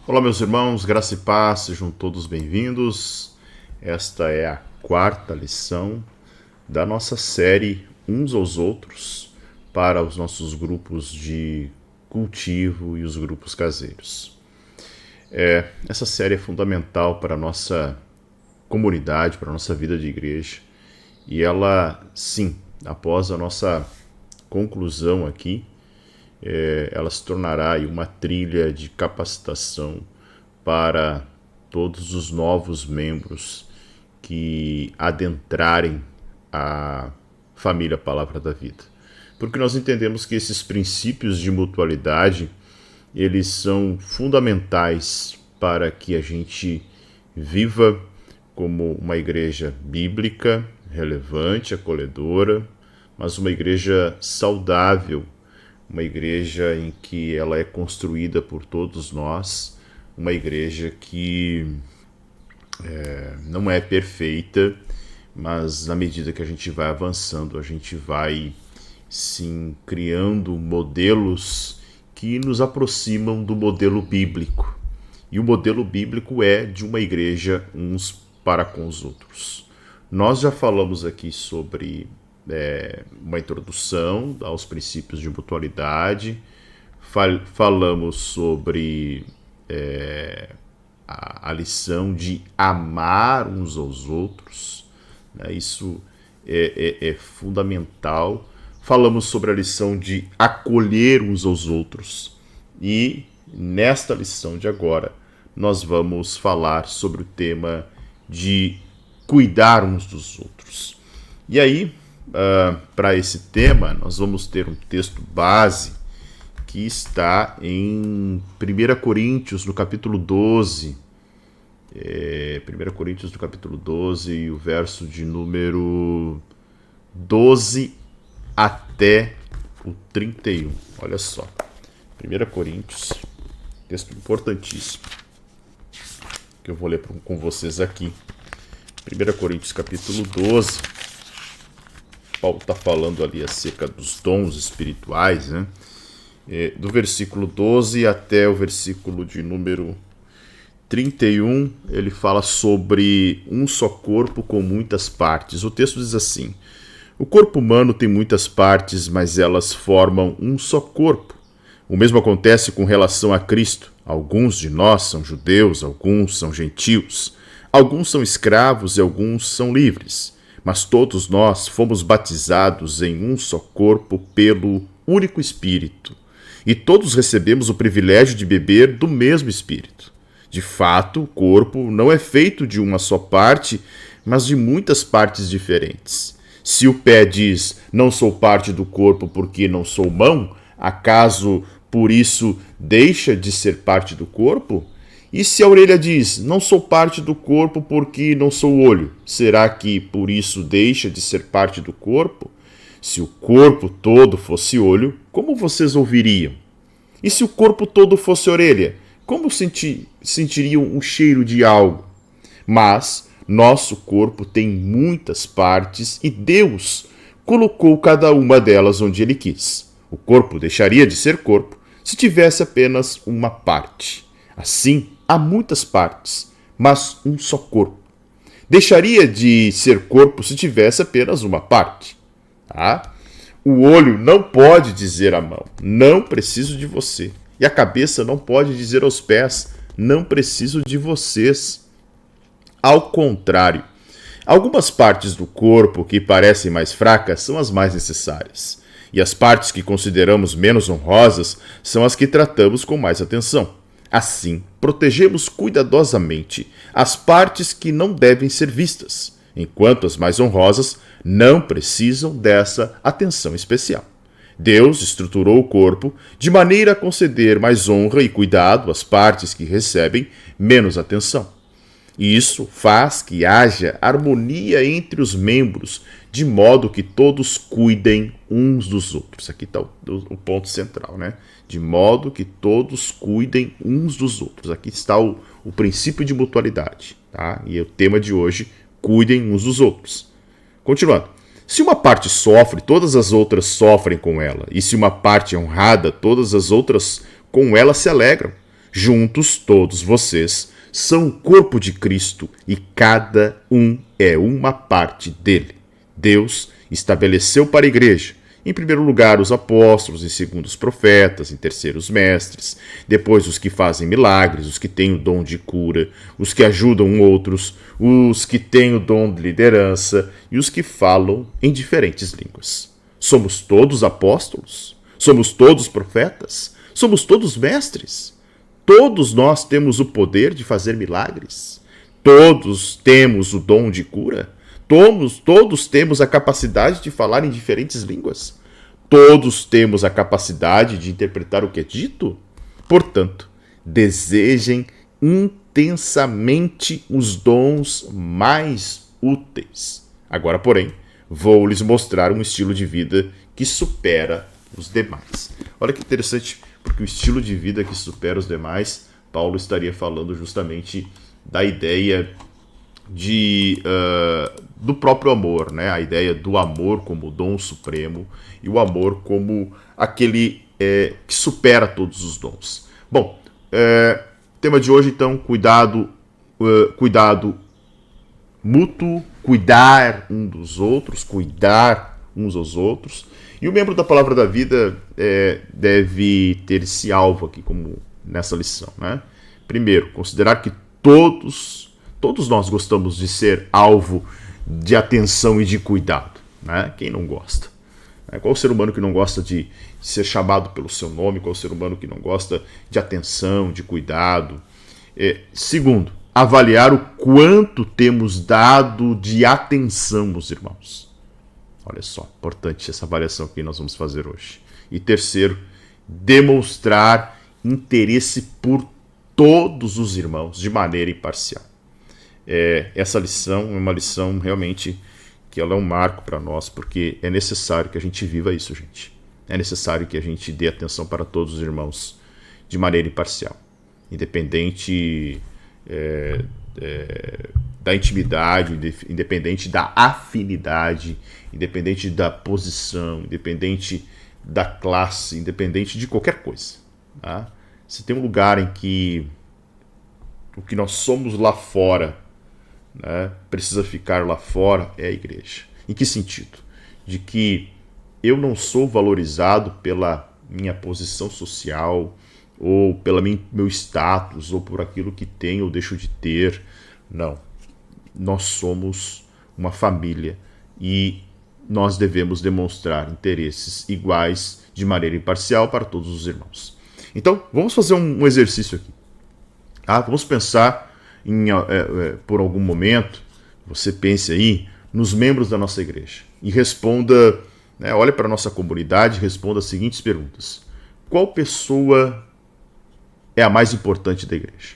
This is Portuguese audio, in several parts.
Olá, meus irmãos, graça e paz, sejam todos bem-vindos. Esta é a quarta lição da nossa série Uns aos Outros para os nossos grupos de cultivo e os grupos caseiros. Essa série é fundamental para a nossa comunidade, para a nossa vida de igreja, e ela, sim, após a nossa conclusão aqui, ela se tornará aí uma trilha de capacitação para todos os novos membros que adentrarem a família Palavra da Vida. Porque nós entendemos que esses princípios de mutualidade, eles são fundamentais para que a gente viva como uma igreja bíblica, relevante, acolhedora, mas uma igreja saudável, uma igreja em que ela é construída por todos nós, uma igreja que não é perfeita, mas na medida que a gente vai avançando, a gente vai sim criando modelos que nos aproximam do modelo bíblico. E o modelo bíblico é de uma igreja uns para com os outros. Nós já falamos aqui sobre uma introdução aos princípios de mutualidade, falamos sobre a lição de amar uns aos outros, né? Isso é fundamental. Falamos sobre a lição de acolher uns aos outros e nesta lição de agora nós vamos falar sobre o tema de cuidar uns dos outros. E aí, para esse tema, nós vamos ter um texto base que está em 1 Coríntios, no capítulo 12. 1 Coríntios, no capítulo 12, o verso de número 12 até o 31. Olha só. 1 Coríntios, texto importantíssimo, que eu vou ler com vocês aqui. 1 Coríntios, capítulo 12. Paulo está falando ali acerca dos dons espirituais, né? Do versículo 12 até o versículo de número 31, ele fala sobre um só corpo com muitas partes. O texto diz assim: o corpo humano tem muitas partes, mas elas formam um só corpo. O mesmo acontece com relação a Cristo. Alguns de nós são judeus, alguns são gentios, alguns são escravos e alguns são livres. Mas todos nós fomos batizados em um só corpo pelo único Espírito. E todos recebemos o privilégio de beber do mesmo Espírito. De fato, o corpo não é feito de uma só parte, mas de muitas partes diferentes. Se o pé diz, não sou parte do corpo porque não sou mão, acaso por isso deixa de ser parte do corpo? E se a orelha diz, não sou parte do corpo porque não sou olho, será que por isso deixa de ser parte do corpo? Se o corpo todo fosse olho, como vocês ouviriam? E se o corpo todo fosse orelha, como sentiriam um cheiro de algo? Mas nosso corpo tem muitas partes e Deus colocou cada uma delas onde Ele quis. O corpo deixaria de ser corpo se tivesse apenas uma parte. Assim, há muitas partes, mas um só corpo. Deixaria de ser corpo se tivesse apenas uma parte. Tá? O olho não pode dizer à mão, não preciso de você. E a cabeça não pode dizer aos pés, não preciso de vocês. Ao contrário, algumas partes do corpo que parecem mais fracas são as mais necessárias. E as partes que consideramos menos honrosas são as que tratamos com mais atenção. Assim, protegemos cuidadosamente as partes que não devem ser vistas, enquanto as mais honrosas não precisam dessa atenção especial. Deus estruturou o corpo de maneira a conceder mais honra e cuidado às partes que recebem menos atenção. E isso faz que haja harmonia entre os membros, de modo que todos cuidem uns dos outros. Aqui está o ponto central, né? De modo que todos cuidem uns dos outros. Aqui está o princípio de mutualidade, tá? E o tema de hoje, cuidem uns dos outros. Continuando. Se uma parte sofre, todas as outras sofrem com ela. E se uma parte é honrada, todas as outras com ela se alegram. Juntos, todos vocês são o corpo de Cristo e cada um é uma parte dele. Deus estabeleceu para a igreja, em primeiro lugar, os apóstolos, em segundo, os profetas, em terceiro, os mestres, depois os que fazem milagres, os que têm o dom de cura, os que ajudam outros, os que têm o dom de liderança e os que falam em diferentes línguas. Somos todos apóstolos? Somos todos profetas? Somos todos mestres? Todos nós temos o poder de fazer milagres? Todos temos o dom de cura? Todos temos a capacidade de falar em diferentes línguas? Todos temos a capacidade de interpretar o que é dito? Portanto, desejem intensamente os dons mais úteis. Agora, porém, vou lhes mostrar um estilo de vida que supera os demais. Olha que interessante, porque o estilo de vida que supera os demais, Paulo estaria falando justamente da ideia do próprio amor, né? A ideia do amor como dom supremo e o amor como aquele que supera todos os dons. Bom, tema de hoje então, cuidado mútuo, cuidar uns aos outros. E o membro da Palavra da Vida deve ter esse alvo aqui, como nessa lição, né? Primeiro, considerar que todos nós gostamos de ser alvo de atenção e de cuidado, né? Quem não gosta? Qual o ser humano que não gosta de ser chamado pelo seu nome? Qual o ser humano que não gosta de atenção, de cuidado? Segundo, avaliar o quanto temos dado de atenção, meus irmãos. Olha só, importante essa avaliação que nós vamos fazer hoje. E terceiro, demonstrar interesse por todos os irmãos de maneira imparcial. Essa lição é uma lição realmente que ela é um marco para nós, porque é necessário que a gente viva isso, gente. É necessário que a gente dê atenção para todos os irmãos de maneira imparcial, independente da intimidade, independente da afinidade, independente da posição, independente da classe, independente de qualquer coisa. Tá? Se tem um lugar em que o que nós somos lá fora, né, precisa ficar lá fora, é a igreja. Em que sentido? De que eu não sou valorizado pela minha posição social, ou pelo meu status, ou por aquilo que tenho ou deixo de ter. Não. Nós somos uma família e nós devemos demonstrar interesses iguais de maneira imparcial para todos os irmãos. Então, vamos fazer um exercício aqui. Vamos pensar por algum momento, você pense aí, nos membros da nossa igreja e responda, olhe para a nossa comunidade e responda as seguintes perguntas. Qual pessoa é a mais importante da igreja?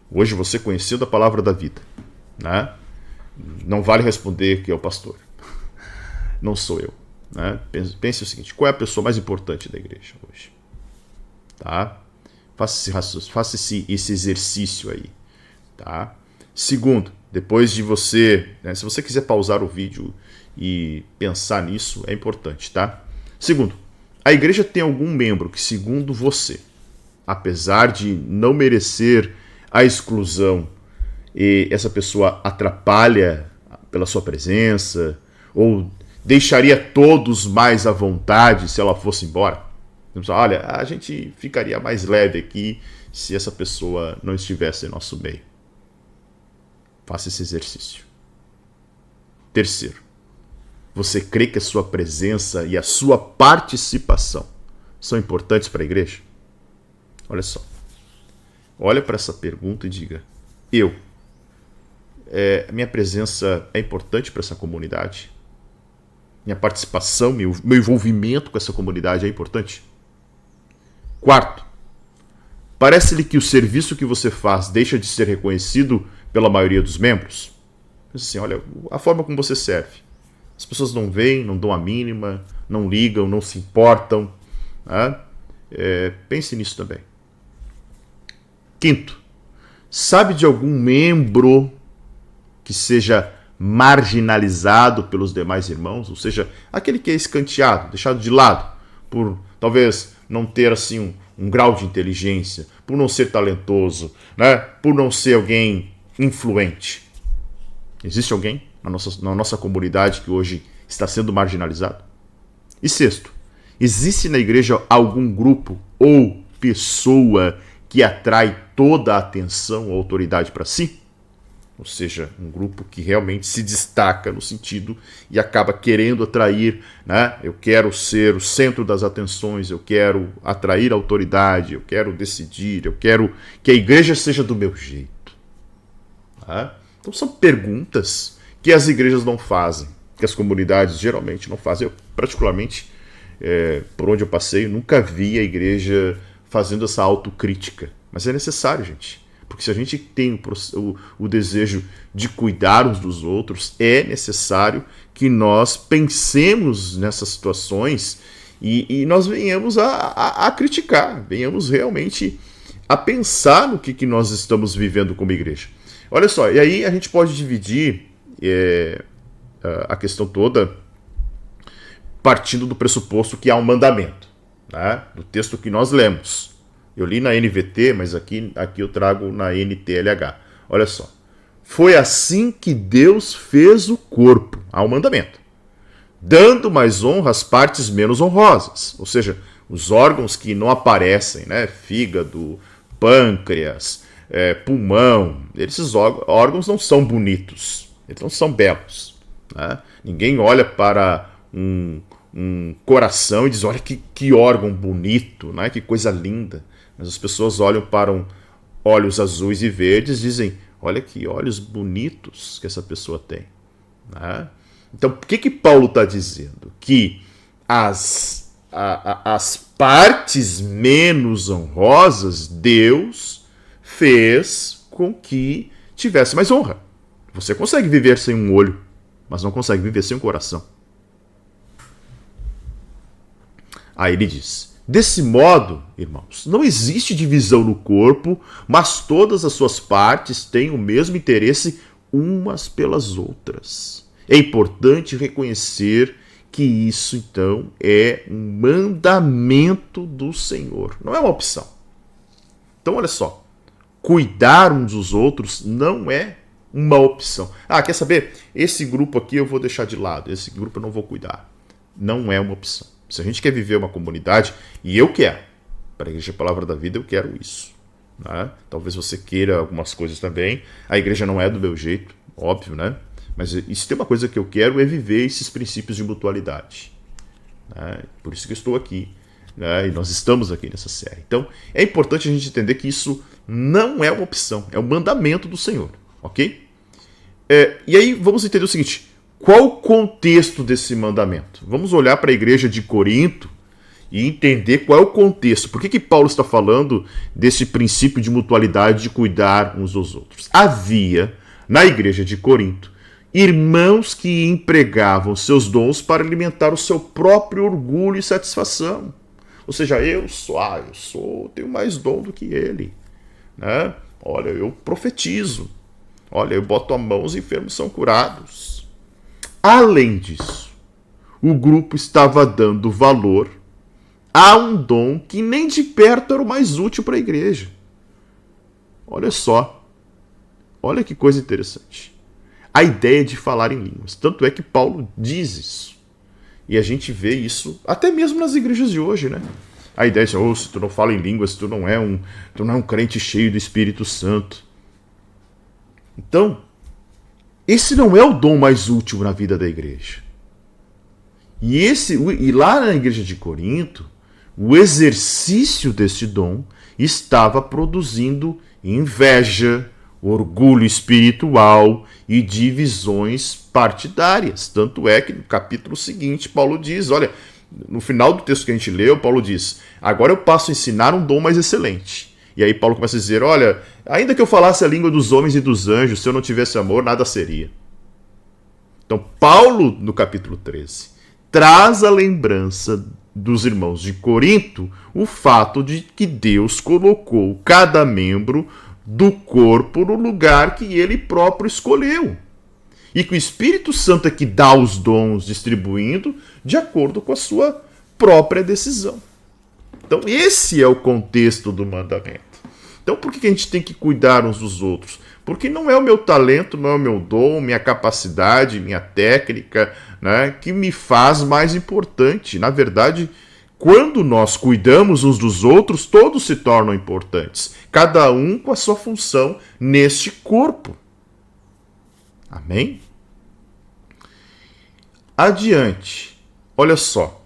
Hoje você conheceu da Palavra da Vida, né? Não vale responder que é o pastor. Não sou eu. Né? Pense o seguinte, qual é a pessoa mais importante da igreja hoje? Tá? Faça esse exercício aí. Tá? Segundo, depois de você, se você quiser pausar o vídeo e pensar nisso, é importante, tá? Segundo, a igreja tem algum membro que, segundo você, apesar de não merecer a exclusão, e essa pessoa atrapalha pela sua presença, ou deixaria todos mais à vontade se ela fosse embora? Olha, a gente ficaria mais leve aqui se essa pessoa não estivesse em nosso meio. Faça esse exercício. Terceiro, você crê que a sua presença e a sua participação são importantes para a igreja? Olha só. Olha para essa pergunta e diga, minha presença é importante para essa comunidade? Minha participação, meu envolvimento com essa comunidade é importante? Quarto, parece-lhe que o serviço que você faz deixa de ser reconhecido pela maioria dos membros? Assim, olha, a forma como você serve. As pessoas não veem, não dão a mínima, não ligam, não se importam. Né? Pense nisso também. Quinto, sabe de algum membro que seja marginalizado pelos demais irmãos? Ou seja, aquele que é escanteado, deixado de lado, por talvez não ter assim um grau de inteligência, por não ser talentoso, né? Por não ser alguém influente. Existe alguém na nossa comunidade que hoje está sendo marginalizado? E sexto, existe na igreja algum grupo ou pessoa que atrai toda a atenção ou autoridade para si? Ou seja, um grupo que realmente se destaca no sentido e acaba querendo atrair, né? Eu quero ser o centro das atenções, eu quero atrair autoridade, eu quero decidir, eu quero que a igreja seja do meu jeito. Tá? Então são perguntas que as igrejas não fazem, que as comunidades geralmente não fazem. Eu, particularmente, por onde eu passei, nunca vi a igreja fazendo essa autocrítica. Mas é necessário, gente. Porque se a gente tem o desejo de cuidar uns dos outros, é necessário que nós pensemos nessas situações e nós venhamos a criticar, venhamos realmente a pensar no que nós estamos vivendo como igreja. Olha só, e aí a gente pode dividir a questão toda partindo do pressuposto que há um mandamento, né? Do texto que nós lemos. Eu li na NVT, mas aqui eu trago na NTLH. Olha só. Foi assim que Deus fez o corpo, ao mandamento, dando mais honra às partes menos honrosas. Ou seja, os órgãos que não aparecem, né? Fígado, pâncreas, pulmão. Esses órgãos não são bonitos, eles não são belos. Né? Ninguém olha para um coração e diz, olha que órgão bonito, né? Que coisa linda. Mas as pessoas olham para olhos azuis e verdes e dizem, olha que olhos bonitos que essa pessoa tem. Né? Então, o que Paulo está dizendo? Que as partes menos honrosas, Deus fez com que tivesse mais honra. Você consegue viver sem um olho, mas não consegue viver sem um coração. Aí ele diz, desse modo, irmãos, não existe divisão no corpo, mas todas as suas partes têm o mesmo interesse umas pelas outras. É importante reconhecer que isso, então, é um mandamento do Senhor, não é uma opção. Então, olha só, cuidar uns dos outros não é uma opção. Ah, quer saber? Esse grupo aqui eu vou deixar de lado, esse grupo eu não vou cuidar. Não é uma opção. Se a gente quer viver uma comunidade, e eu quero, para a Igreja Palavra da Vida eu quero isso. Né? Talvez você queira algumas coisas também. A igreja não é do meu jeito, óbvio, né? Mas isso tem uma coisa que eu quero é viver esses princípios de mutualidade. Né? Por isso que eu estou aqui. Né? E nós estamos aqui nessa série. Então, é importante a gente entender que isso não é uma opção, é um mandamento do Senhor. Ok? E aí vamos entender o seguinte. Qual o contexto desse mandamento? Vamos olhar para a igreja de Corinto e entender qual é o contexto. Por que Paulo está falando desse princípio de mutualidade, de cuidar uns dos outros? Havia, na igreja de Corinto, irmãos que empregavam seus dons para alimentar o seu próprio orgulho e satisfação. Ou seja, eu tenho mais dom do que ele. Né? Olha, eu profetizo. Olha, eu boto a mão, os enfermos são curados. Além disso, o grupo estava dando valor a um dom que nem de perto era o mais útil para a igreja. Olha só. Olha que coisa interessante. A ideia de falar em línguas. Tanto é que Paulo diz isso. E a gente vê isso até mesmo nas igrejas de hoje, né? A ideia é assim, se tu não fala em línguas, tu não é um crente cheio do Espírito Santo. Então, esse não é o dom mais útil na vida da igreja. E lá na igreja de Corinto, o exercício desse dom estava produzindo inveja, orgulho espiritual e divisões partidárias. Tanto é que no capítulo seguinte, Paulo diz, olha, no final do texto que a gente leu, Paulo diz, agora eu passo a ensinar um dom mais excelente. E aí Paulo começa a dizer, olha, ainda que eu falasse a língua dos homens e dos anjos, se eu não tivesse amor, nada seria. Então Paulo, no capítulo 13, traz a lembrança dos irmãos de Corinto o fato de que Deus colocou cada membro do corpo no lugar que ele próprio escolheu. E que o Espírito Santo é que dá os dons, distribuindo de acordo com a sua própria decisão. Então esse é o contexto do mandamento. Então por que a gente tem que cuidar uns dos outros? Porque não é o meu talento, não é o meu dom, minha capacidade, minha técnica, né, que me faz mais importante. Na verdade, quando nós cuidamos uns dos outros, todos se tornam importantes. Cada um com a sua função neste corpo. Amém? Adiante. Olha só.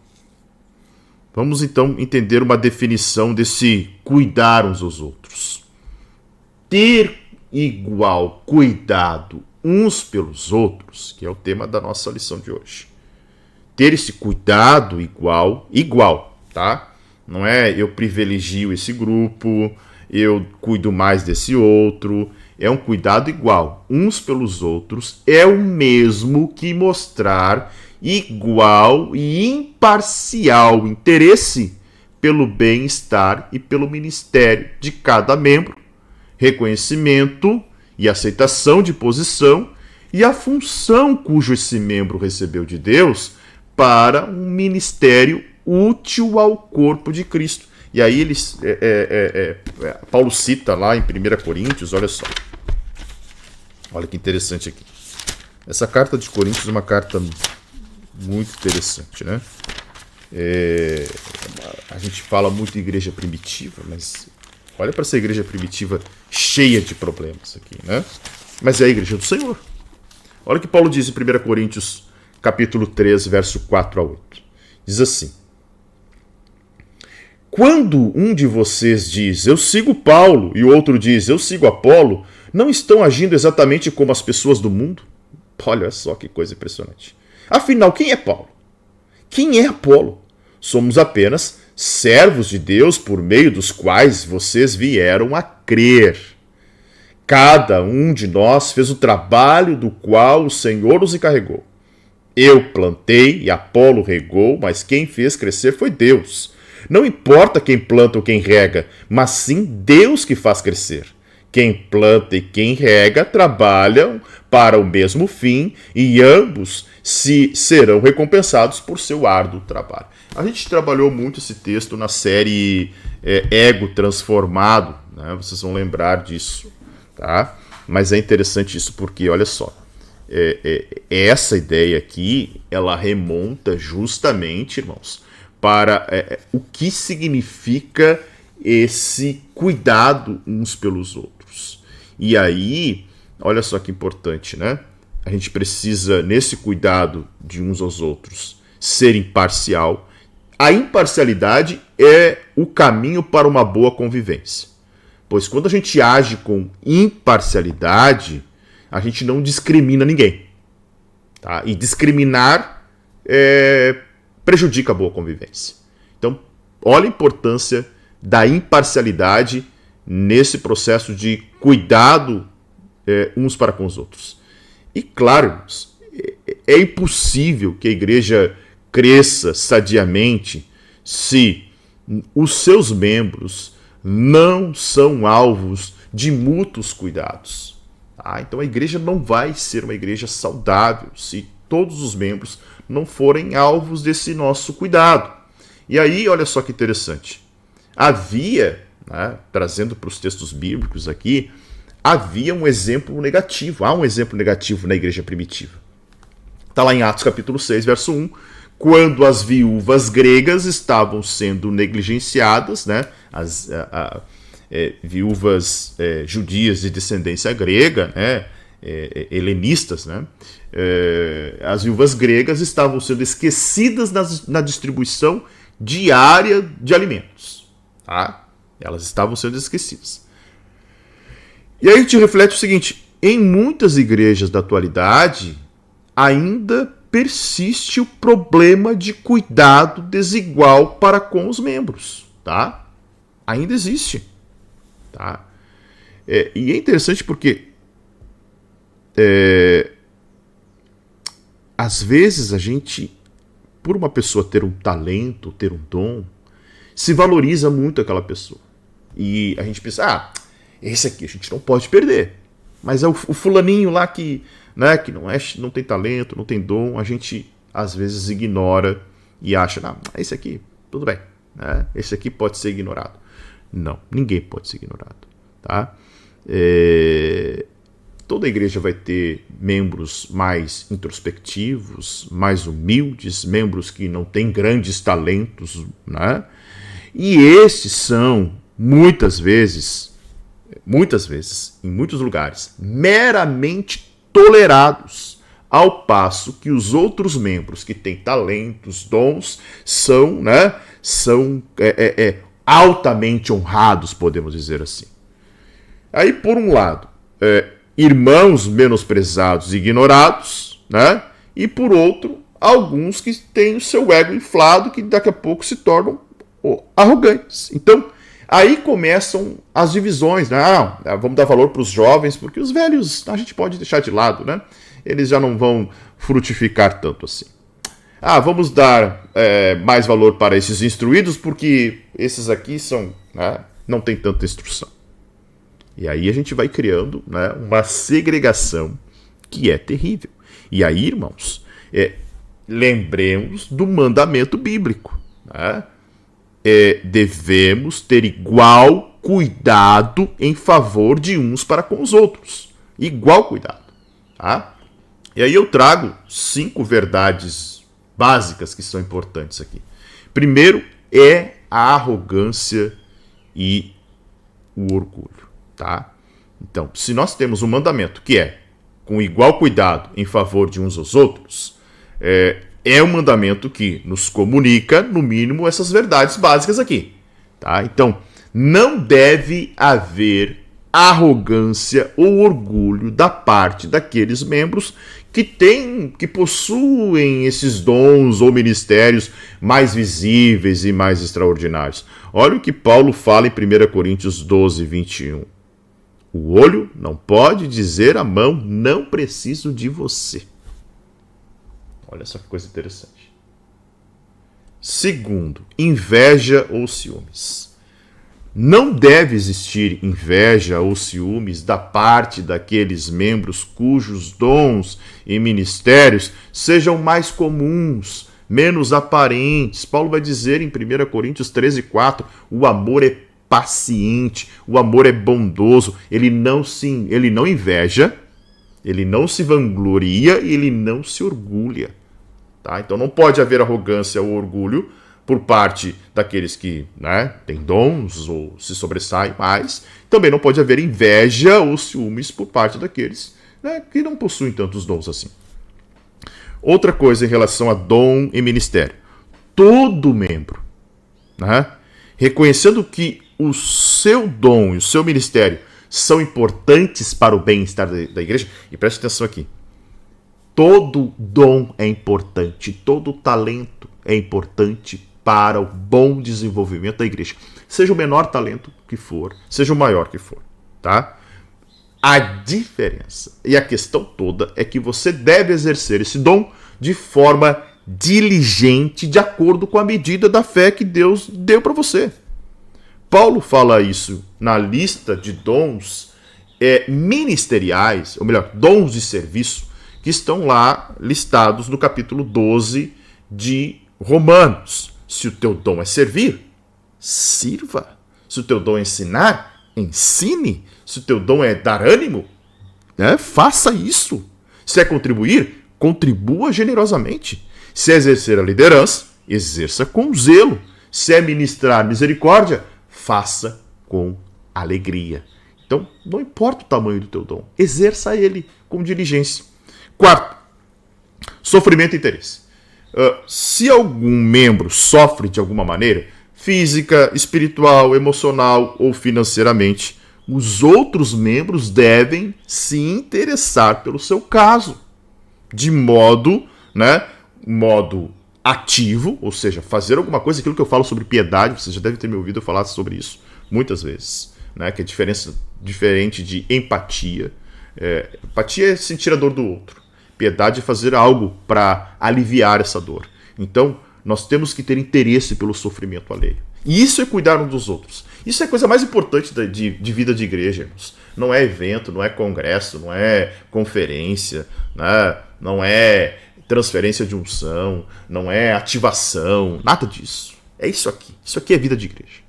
Vamos então entender uma definição desse cuidar uns aos outros. Ter igual cuidado uns pelos outros, que é o tema da nossa lição de hoje. Ter esse cuidado igual, tá? Não é eu privilegio esse grupo, eu cuido mais desse outro. É um cuidado igual uns pelos outros, é o mesmo que mostrar igual e imparcial interesse pelo bem-estar e pelo ministério de cada membro, reconhecimento e aceitação de posição e a função cujo esse membro recebeu de Deus para um ministério útil ao corpo de Cristo. E aí Paulo cita lá em 1 Coríntios, olha só. Olha que interessante aqui. Essa carta de Coríntios é uma carta muito interessante, né? A gente fala muito de igreja primitiva, mas olha para essa igreja primitiva cheia de problemas aqui, né? Mas é a igreja do Senhor. Olha o que Paulo diz em 1 Coríntios, capítulo 3, verso 4 a 8. Diz assim: quando um de vocês diz, eu sigo Paulo, e o outro diz, eu sigo Apolo, não estão agindo exatamente como as pessoas do mundo? Olha só que coisa impressionante. Afinal, quem é Paulo? Quem é Apolo? Somos apenas servos de Deus por meio dos quais vocês vieram a crer. Cada um de nós fez o trabalho do qual o Senhor nos encarregou. Eu plantei e Apolo regou, mas quem fez crescer foi Deus. Não importa quem planta ou quem rega, mas sim Deus que faz crescer. Quem planta e quem rega trabalham para o mesmo fim e ambos serão recompensados por seu árduo trabalho. A gente trabalhou muito esse texto na série Ego Transformado, né? Vocês vão lembrar disso, tá? Mas é interessante isso porque, olha só, essa ideia aqui, ela remonta justamente, irmãos, para o que significa esse cuidado uns pelos outros. E aí, olha só que importante, né? A gente precisa, nesse cuidado de uns aos outros, ser imparcial. A imparcialidade é o caminho para uma boa convivência. Pois quando a gente age com imparcialidade, a gente não discrimina ninguém. Tá? E discriminar prejudica a boa convivência. Então, olha a importância da imparcialidade nesse processo de cuidado uns para com os outros. E claro, é impossível que a igreja cresça sadiamente se os seus membros não são alvos de mútuos cuidados. Tá? Então a igreja não vai ser uma igreja saudável se todos os membros não forem alvos desse nosso cuidado. E aí, olha só que interessante. Havia, né, trazendo para os textos bíblicos aqui, havia um exemplo negativo. Há um exemplo negativo na igreja primitiva. Está lá em Atos capítulo 6, verso 1, quando as viúvas gregas estavam sendo negligenciadas, né, as viúvas judias de descendência grega, né, helenistas, né, as viúvas gregas estavam sendo esquecidas na distribuição diária de alimentos. Tá? Elas estavam sendo esquecidas. E aí a gente reflete o seguinte: em muitas igrejas da atualidade, ainda persiste o problema de cuidado desigual para com os membros. Tá? Ainda existe. Tá? E é interessante porque às vezes a gente, por uma pessoa ter um talento, ter um dom, se valoriza muito aquela pessoa. E a gente pensa, esse aqui a gente não pode perder. Mas é o fulaninho lá que, né, que não tem talento, não tem dom, a gente às vezes ignora e acha, esse aqui, tudo bem, né? Esse aqui pode ser ignorado. Não, ninguém pode ser ignorado. Tá? Toda igreja vai ter membros mais introspectivos, mais humildes, membros que não têm grandes talentos, né? E estes são, muitas vezes, em muitos lugares, meramente tolerados, ao passo que os outros membros que têm talentos, dons, são, né, altamente honrados, podemos dizer assim. Aí, por um lado, irmãos menosprezados e ignorados, né? E por outro, alguns que têm o seu ego inflado, que daqui a pouco se tornam arrogantes. Então, aí começam as divisões, né? Vamos dar valor para os jovens, porque os velhos a gente pode deixar de lado, né? Eles já não vão frutificar tanto assim. Vamos dar mais valor para esses instruídos, porque esses aqui são, né, não tem tanta instrução. E aí a gente vai criando, né, uma segregação que é terrível. E aí, irmãos, lembremos do mandamento bíblico, né? Devemos ter igual cuidado em favor de uns para com os outros. Igual cuidado. Tá? E aí eu trago 5 verdades básicas que são importantes aqui. Primeiro é a arrogância e o orgulho. Tá? Então, se nós temos um mandamento que é com igual cuidado em favor de uns aos outros, é um mandamento que nos comunica, no mínimo, essas verdades básicas aqui. Tá? Então, não deve haver arrogância ou orgulho da parte daqueles membros que possuem esses dons ou ministérios mais visíveis e mais extraordinários. Olha o que Paulo fala em 1 Coríntios 12, 21. O olho não pode dizer à mão, não preciso de você. Olha só que coisa interessante. Segundo, inveja ou ciúmes. Não deve existir inveja ou ciúmes da parte daqueles membros cujos dons e ministérios sejam mais comuns, menos aparentes. Paulo vai dizer em 1 Coríntios 13, 4, o amor é paciente, o amor é bondoso, ele não inveja, ele não se vangloria e ele não se orgulha. Tá? Então não pode haver arrogância ou orgulho por parte daqueles que, né, têm dons ou se sobressaem mais. Também não pode haver inveja ou ciúmes por parte daqueles, né, que não possuem tantos dons assim. Outra coisa em relação a dom e ministério. Todo membro, né, reconhecendo que o seu dom e o seu ministério são importantes para o bem-estar da igreja, e preste atenção aqui, todo dom é importante, todo talento é importante para o bom desenvolvimento da igreja. Seja o menor talento que for, seja o maior que for, tá? A diferença e a questão toda é que você deve exercer esse dom de forma diligente, de acordo com a medida da fé que Deus deu para você. Paulo fala isso na lista de dons ministeriais, ou melhor, dons de serviço, que estão lá listados no capítulo 12 de Romanos. Se o teu dom é servir, sirva. Se o teu dom é ensinar, ensine. Se o teu dom é dar ânimo, faça isso. Se é contribuir, contribua generosamente. Se é exercer a liderança, exerça com zelo. Se é ministrar misericórdia, faça com alegria. Então, não importa o tamanho do teu dom, exerça ele com diligência. Quarto, sofrimento e interesse. Se algum membro sofre de alguma maneira, física, espiritual, emocional ou financeiramente, os outros membros devem se interessar pelo seu caso, de modo ativo, ou seja, fazer alguma coisa, aquilo que eu falo sobre piedade, você já deve ter me ouvido falar sobre isso muitas vezes, né? Que é diferente de empatia. Empatia é sentir a dor do outro. Piedade é fazer algo para aliviar essa dor. Então, nós temos que ter interesse pelo sofrimento alheio. E isso é cuidar uns dos outros. Isso é a coisa mais importante de vida de igreja, irmãos. Não é evento, não é congresso, não é conferência, né? Não é transferência de unção, não é ativação, nada disso. É isso aqui. Isso aqui é vida de igreja.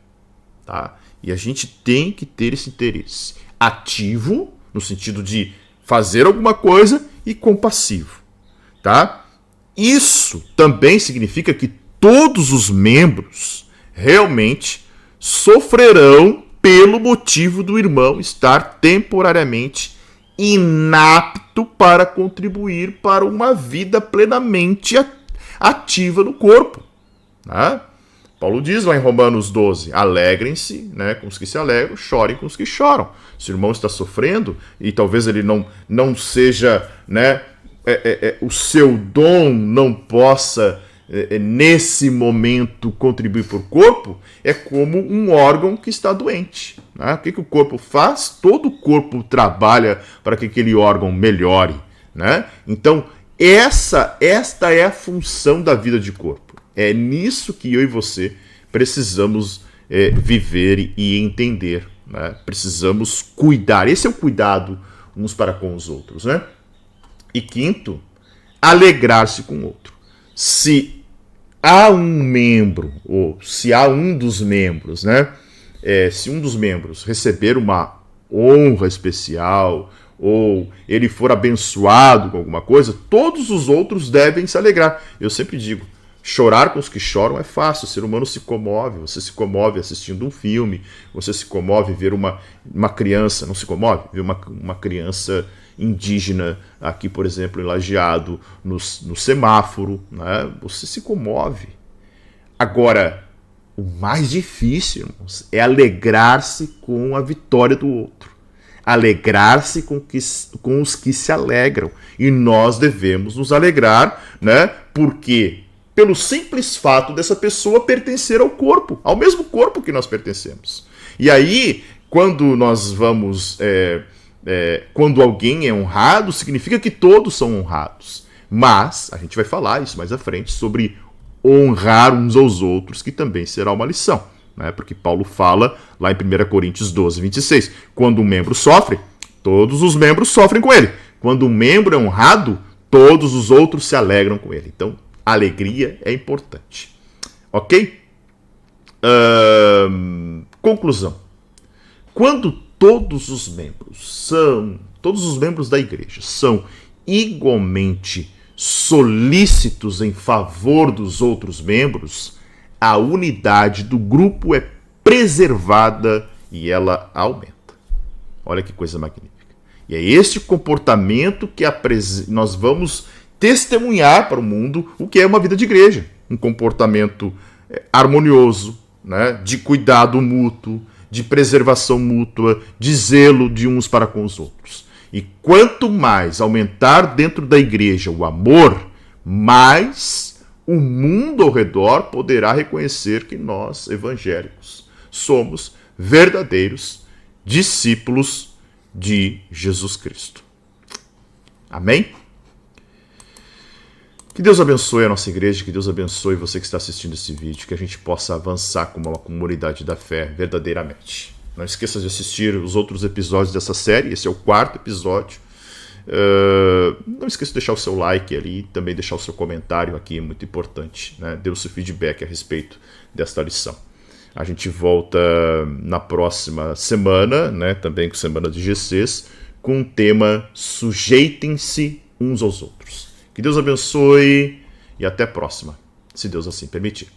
Tá? E a gente tem que ter esse interesse ativo, no sentido de fazer alguma coisa, e compassivo. Tá? Isso também significa que todos os membros realmente sofrerão pelo motivo do irmão estar temporariamente inapto para contribuir para uma vida plenamente ativa no corpo. Né? Paulo diz lá em Romanos 12, alegrem-se, né, com os que se alegram, chorem com os que choram. Se o irmão está sofrendo, e talvez ele não seja, né, o seu dom não possa, nesse momento, contribuir para o corpo, é como um órgão que está doente. Né? O que o corpo faz? Todo o corpo trabalha para que aquele órgão melhore. Né? Então, esta é a função da vida de corpo. É nisso que eu e você precisamos viver e entender. Né? Precisamos cuidar. Esse é o cuidado uns para com os outros. Né? E quinto, alegrar-se com o outro. Se há um membro, ou se há um dos membros, né? Se um dos membros receber uma honra especial, ou ele for abençoado com alguma coisa, todos os outros devem se alegrar. Eu sempre digo, chorar com os que choram é fácil, o ser humano se comove, você se comove assistindo um filme, você se comove ver uma criança, não se comove? Ver uma criança indígena aqui, por exemplo, em Lajeado, no semáforo, né? Você se comove. Agora, o mais difícil, irmãos, é alegrar-se com a vitória do outro. Alegrar-se com os que se alegram. E nós devemos nos alegrar, né? Porque pelo simples fato dessa pessoa pertencer ao corpo, ao mesmo corpo que nós pertencemos. E aí, quando nós vamos... quando alguém é honrado, significa que todos são honrados. Mas, a gente vai falar isso mais à frente, sobre honrar uns aos outros, que também será uma lição. Né? Porque Paulo fala lá em 1 Coríntios 12, 26, quando um membro sofre, todos os membros sofrem com ele. Quando um membro é honrado, todos os outros se alegram com ele. Então, a alegria é importante. Ok? Conclusão. Quando todos os membros da igreja são igualmente solícitos em favor dos outros membros, a unidade do grupo é preservada e ela aumenta. Olha que coisa magnífica. E é este comportamento que nós vamos testemunhar para o mundo o que é uma vida de igreja. Um comportamento harmonioso, né, de cuidado mútuo, de preservação mútua, de zelo de uns para com os outros. E quanto mais aumentar dentro da igreja o amor, mais o mundo ao redor poderá reconhecer que nós, evangélicos, somos verdadeiros discípulos de Jesus Cristo. Amém? Que Deus abençoe a nossa igreja, que Deus abençoe você que está assistindo esse vídeo, que a gente possa avançar como uma comunidade da fé verdadeiramente. Não esqueça de assistir os outros episódios dessa série, esse é o 4º episódio. Não esqueça de deixar o seu like ali, também deixar o seu comentário aqui, é muito importante, né? Dê o seu feedback a respeito desta lição. A gente volta na próxima semana, né? Também com Semana de GCs, com o tema Sujeitem-se uns aos outros. Que Deus abençoe e até a próxima, se Deus assim permitir.